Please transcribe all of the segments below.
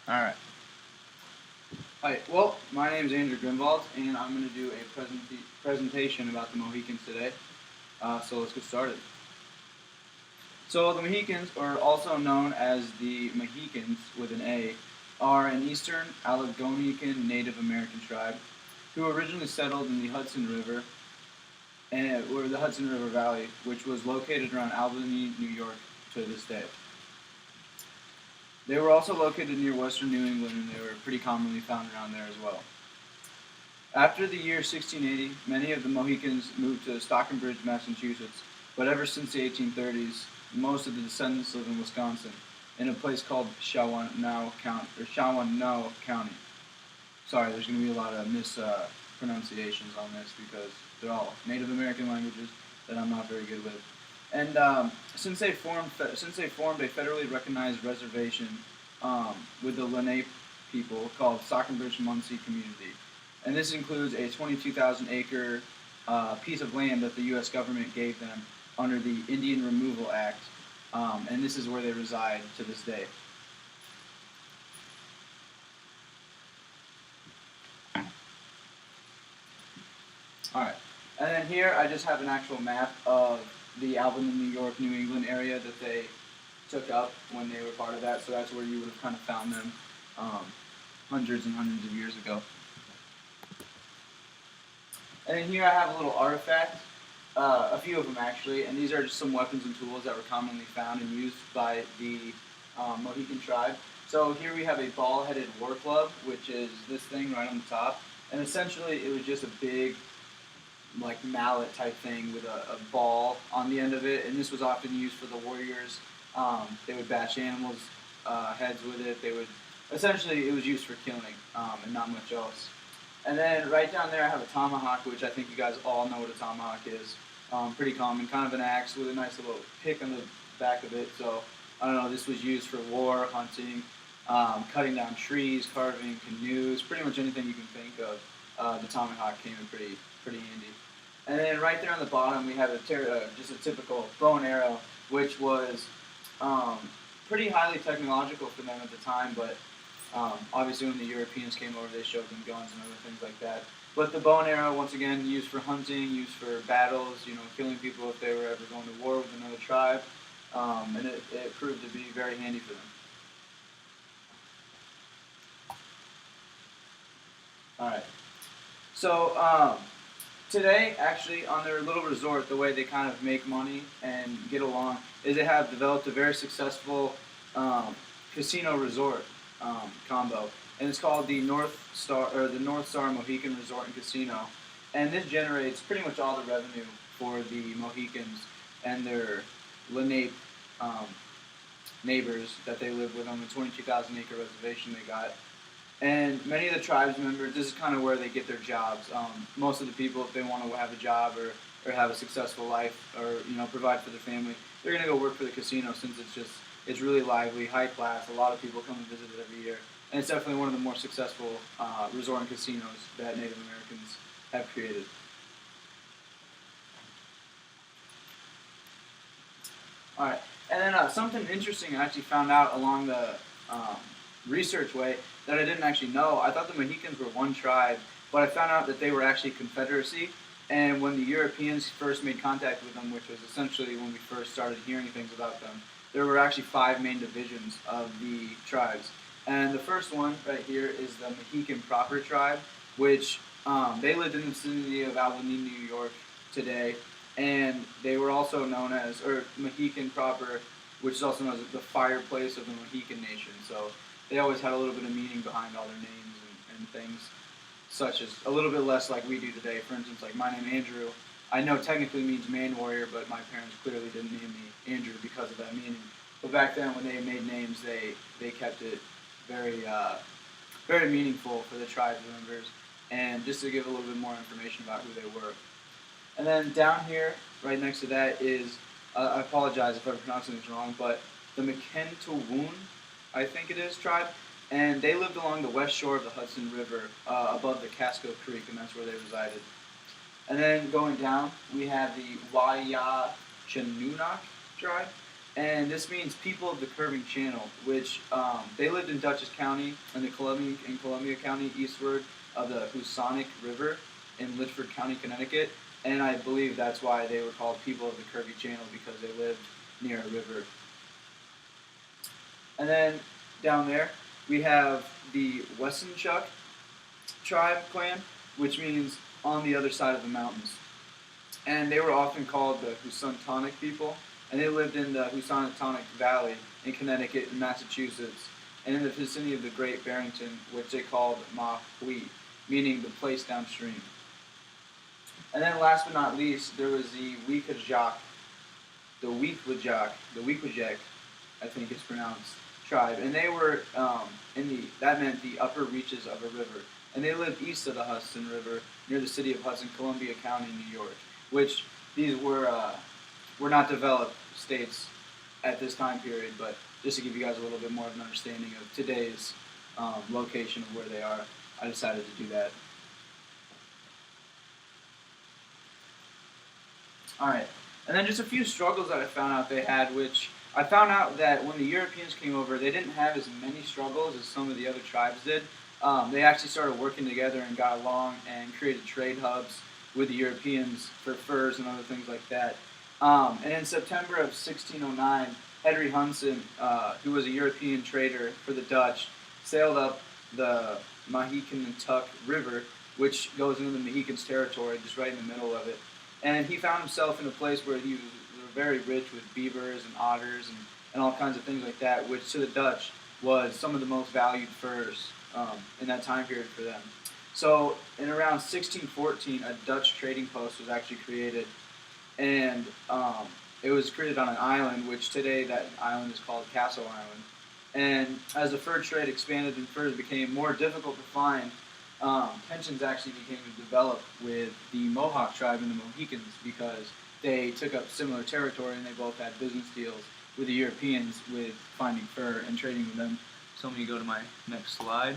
Alright. Hi, well, my name is Andrew Grimwald, and I'm going to do a presentation about the Mohicans today. So let's get started. So the Mohicans, or also known as the Mohicans with an A, are an eastern Algonquian Native American tribe who originally settled in the Hudson River, or the Hudson River Valley, which was located around Albany, New York, to this day. They were also located near western New England, and they were pretty commonly found around there as well. After the year 1680, many of the Mohicans moved to Stockbridge, Massachusetts, but ever since the 1830s, most of the descendants live in Wisconsin, in a place called Shawanoe County. Sorry, there's going to be a lot of mispronunciations on this because they're all Native American languages that I'm not very good with. And since they formed a federally recognized reservation with the Lenape people called Stockbridge-Munsee Community, and this includes a 22,000 acre piece of land that the U.S. government gave them under the Indian Removal Act, and this is where they reside to this day. Alright, and then here I just have an actual map of the Albany, New York, New England area that they took up when they were part of that, so that's where you would have kind of found them hundreds and hundreds of years ago. And then here I have a little artifact, a few of them actually, and these are just some weapons and tools that were commonly found and used by the Mohican tribe. So here we have a ball-headed war club, which is this thing right on the top, and essentially it was just a big like mallet type thing with a ball on the end of it, and this was often used for the warriors. They would bash animals' heads with it. Essentially it was used for killing and not much else. And then right down there I have a tomahawk, which I think you guys all know what a tomahawk is. Pretty common, kind of an axe with a nice little pick on the back of it. So I don't know, this was used for war, hunting, cutting down trees, carving canoes, pretty much anything you can think of. The tomahawk came in pretty handy. And then right there on the bottom we have just a typical bow and arrow, which was pretty highly technological for them at the time, but obviously when the Europeans came over they showed them guns and other things like that. But the bow and arrow, once again, used for hunting, used for battles, killing people if they were ever going to war with another tribe, and it proved to be very handy for them. Alright, so today, actually, on their little resort, the way they kind of make money and get along is they have developed a very successful casino resort combo, and it's called the North Star Mohican Resort and Casino, and this generates pretty much all the revenue for the Mohicans and their Lenape neighbors that they live with on the 22,000 acre reservation they got. And many of the tribes members, this is kind of where they get their jobs. Most of the people, if they want to have a job or have a successful life or provide for their family, they're going to go work for the casino since it's really lively, high class. A lot of people come and visit it every year, and it's definitely one of the more successful resort and casinos that Native Americans have created. All right, and then something interesting I actually found out along the research way that I didn't actually know. I thought the Mohicans were one tribe, but I found out that they were actually a confederacy. And when the Europeans first made contact with them, which was essentially when we first started hearing things about them, there were actually 5 main divisions of the tribes. And the first one right here is the Mohican proper tribe, which they lived in the vicinity of Albany, New York today. And they were also known as, or Mohican proper, which is also known as the fireplace of the Mohican nation. So they always had a little bit of meaning behind all their names and things, such as a little bit less like we do today. For instance, like my name Andrew, I know technically means man warrior, but my parents clearly didn't name me Andrew because of that meaning. But back then, when they made names, they kept it very very meaningful for the tribe members, and just to give a little bit more information about who they were. And then down here, right next to that is, I apologize if I'm pronouncing this wrong, but the Mkentawun, I think it is, tribe, and they lived along the west shore of the Hudson River above the Casco Creek, and that's where they resided. And then going down, we have the Wayachanunock tribe, and this means people of the curving channel, which they lived in Dutchess County and Columbia County eastward of the Housatonic River in Litchfield County, Connecticut, and I believe that's why they were called people of the curvy channel, because they lived near a river. And then down there we have the Wessenchuk tribe clan, which means on the other side of the mountains. And they were often called the Housatonic people, and they lived in the Housatonic Valley in Connecticut and Massachusetts, and in the vicinity of the Great Barrington, which they called Mahui, meaning the place downstream. And then last but not least, there was the Wequajack, I think it's pronounced, tribe, and they were that meant the upper reaches of a river, and they lived east of the Hudson River near the city of Hudson, Columbia County, New York, which these were not developed states at this time period, but just to give you guys a little bit more of an understanding of today's location of where they are, I decided to do that. Alright, and then just a few struggles that I found out they had, which I found out that when the Europeans came over, they didn't have as many struggles as some of the other tribes did. They actually started working together and got along and created trade hubs with the Europeans for furs and other things like that. And in September of 1609, Henry Hudson, who was a European trader for the Dutch, sailed up the Mahicanatuck River, which goes into the Mohicans' territory, just right in the middle of it. And he found himself in a place where he was very rich with beavers and otters and all kinds of things like that, which to the Dutch was some of the most valued furs in that time period for them. So in around 1614, a Dutch trading post was actually created, and it was created on an island, which today that island is called Castle Island. And as the fur trade expanded and furs became more difficult to find, tensions actually began to develop with the Mohawk tribe and the Mohicans, because they took up similar territory and they both had business deals with the Europeans with finding fur and trading with them. So let me go to my next slide.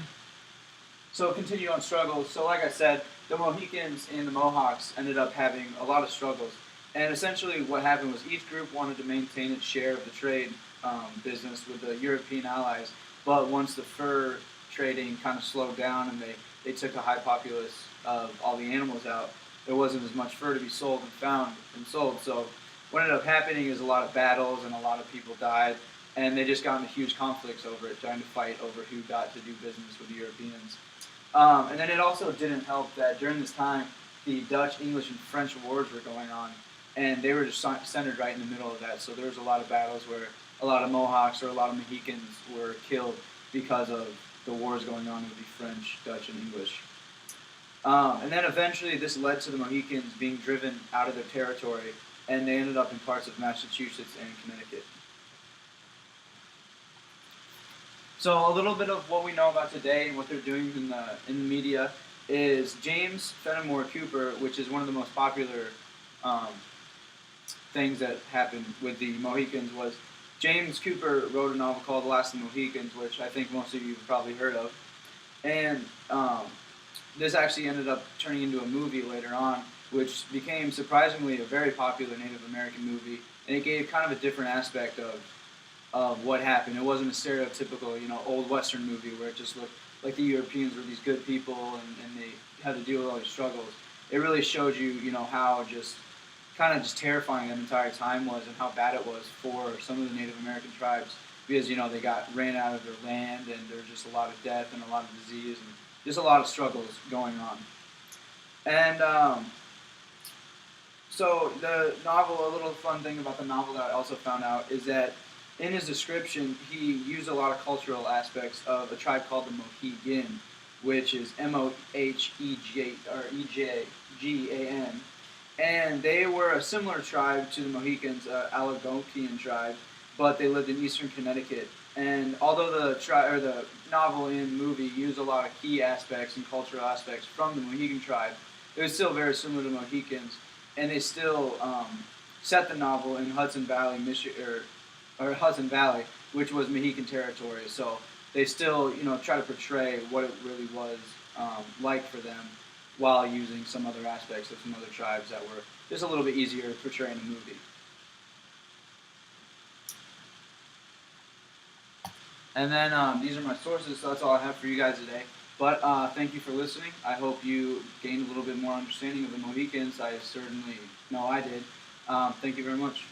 So continue on struggles. So like I said, the Mohicans and the Mohawks ended up having a lot of struggles. And essentially what happened was each group wanted to maintain its share of the trade business with the European allies. But once the fur trading kind of slowed down and they took a high populace of all the animals out, there wasn't as much fur to be sold and found and sold. So what ended up happening is a lot of battles and a lot of people died, and they just got into huge conflicts over it, trying to fight over who got to do business with the Europeans. And then it also didn't help that during this time, the Dutch, English, and French wars were going on, and they were just centered right in the middle of that. So there was a lot of battles where a lot of Mohawks or a lot of Mohicans were killed because of the wars going on with the French, Dutch, and English. And then eventually this led to the Mohicans being driven out of their territory, and they ended up in parts of Massachusetts and Connecticut. So a little bit of what we know about today and what they're doing in the media is James Fenimore Cooper, which is one of the most popular things that happened with the Mohicans, was James Cooper wrote a novel called The Last of the Mohicans, which I think most of you have probably heard of. And this actually ended up turning into a movie later on, which became surprisingly a very popular Native American movie, and it gave kind of a different aspect of what happened. It wasn't a stereotypical, old Western movie where it just looked like the Europeans were these good people and they had to deal with all these struggles. It really showed you, how just kind of just terrifying that entire time was and how bad it was for some of the Native American tribes, because, they got ran out of their land and there was just a lot of death and a lot of disease and just a lot of struggles going on. And so the novel, a little fun thing about the novel that I also found out is that in his description, he used a lot of cultural aspects of a tribe called the Mohegan, which is Mohegan, and they were a similar tribe to the Mohicans, Algonquian tribe, but they lived in eastern Connecticut. And although the novel and movie used a lot of key aspects and cultural aspects from the Mohegan tribe, it was still very similar to Mohicans, and they still set the novel in Hudson Valley, or Hudson Valley, which was Mohican territory. So they still, try to portray what it really was like for them, while using some other aspects of some other tribes that were just a little bit easier to portray in a movie. And then these are my sources, so that's all I have for you guys today. But thank you for listening. I hope you gained a little bit more understanding of the Mohicans. I certainly know I did. Thank you very much.